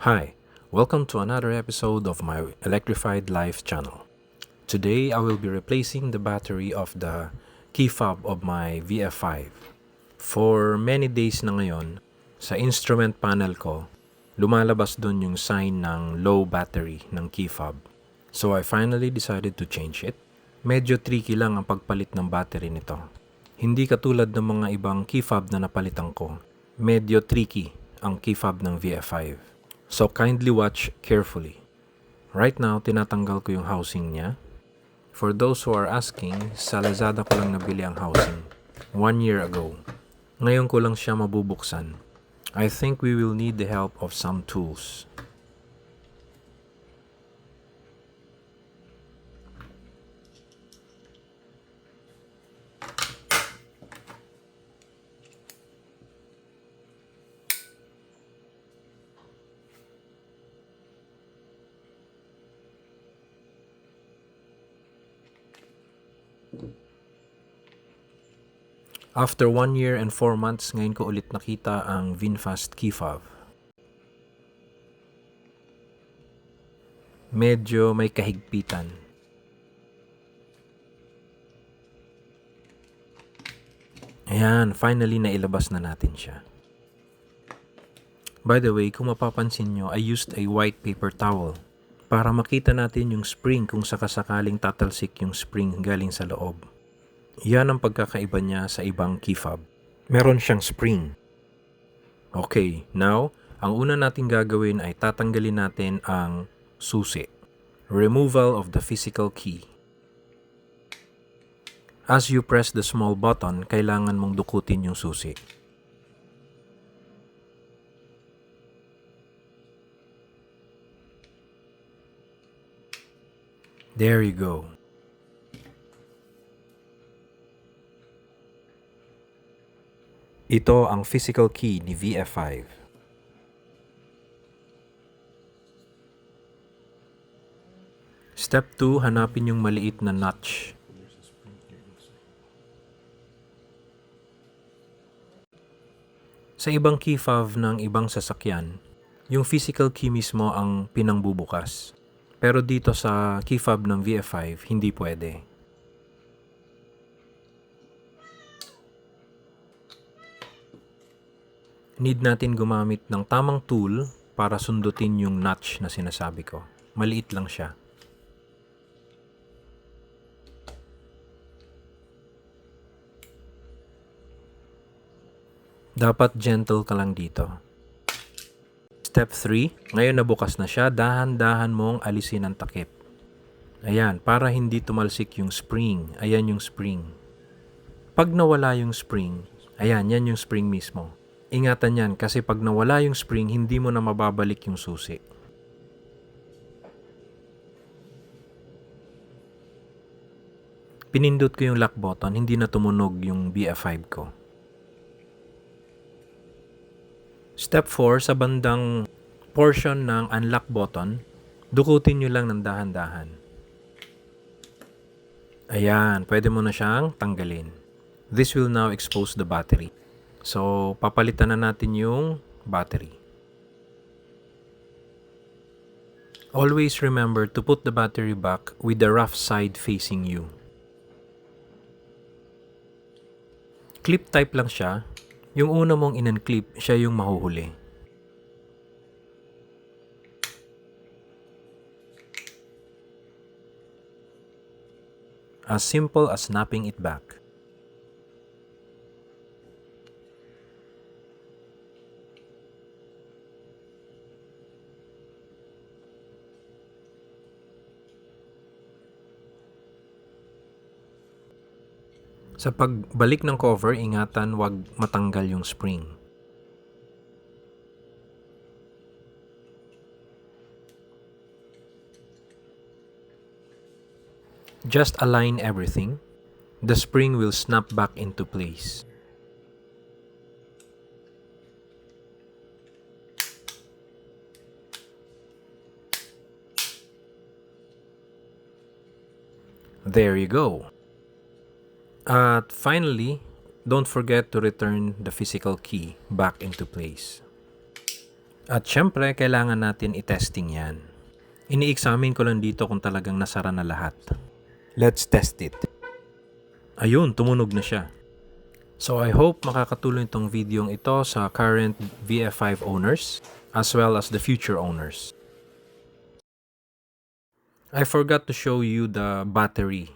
Hi, welcome to another episode of my Electrified Life channel. Today I will be replacing the battery of the key fob of my VF5. For many days na ngayon, sa instrument panel ko, lumalabas dun yung sign ng low battery ng key fob. So I finally decided to change it. Medyo tricky lang ang pagpalit ng battery nito. Hindi katulad ng mga ibang key fob na napalitan ko. Medyo tricky ang key fob ng VF5. So kindly watch carefully. Right now, tinatanggal ko yung housing niya. For those who are asking, sa Lazada ko lang nabili ang housing. 1 year ago. Ngayon ko lang siya mabubuksan. I think we will need the help of some tools. After 1 year and 4 months, ngayon ko ulit nakita ang VinFast key fob. Medyo may kahigpitan. Ayan, finally nailabas na natin siya. By the way, kung mapapansin nyo, I used a white paper towel para makita natin yung spring kung sakasakaling tatalsik yung spring galing sa loob. Yan ang pagkakaiba niya sa ibang key fob. Meron siyang spring. Okay, now, ang una nating gagawin ay tatanggalin natin ang susi. Removal of the physical key. As you press the small button, kailangan mong dukutin yung susi. There you go. Ito ang physical key ni VF5. Step 2, hanapin yung maliit na notch. Sa ibang key fob ng ibang sasakyan, yung physical key mismo ang pinangbubukas. Pero dito sa key fob ng VF5, hindi pwede. Need natin gumamit ng tamang tool para sundutin yung notch na sinasabi ko. Maliit lang siya. Dapat gentle ka lang dito. Step 3, ngayon nabukas na siya, dahan-dahan mong alisin ang takip. Ayan, para hindi tumalsik yung spring. Ayan yung spring. Pag nawala yung spring, ayan, yan yung spring mismo. Ingatan yan kasi pag nawala yung spring, hindi mo na mababalik yung susi. Pinindot ko yung lock button, hindi na tumunog yung BF5 ko. Step 4, sa bandang portion ng unlock button, dukutin nyo lang ng dahan-dahan. Ayan, pwede mo na siyang tanggalin. This will now expose the battery. So, papalitan na natin yung battery. Always remember to put the battery back with the rough side facing you. Clip type lang siya. Yung una mong in-unclip, siya yung mahuhuli. As simple as snapping it back. Sa pagbalik ng cover, ingatan wag matanggal yung spring. Just align everything. The spring will snap back into place. There you go. At finally, don't forget to return the physical key back into place. At syempre, kailangan natin i-testing yan. Ini-examine ko lang dito kung talagang nasara na lahat. Let's test it. Ayun, tumunog na siya. So I hope makakatulong itong videong ito sa current VF5 owners as well as the future owners. I forgot to show you the battery.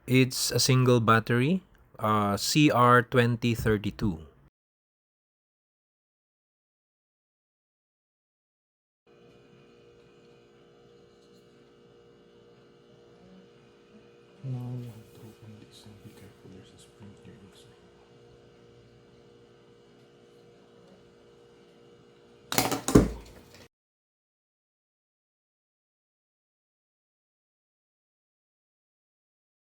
It's a single battery, CR2032.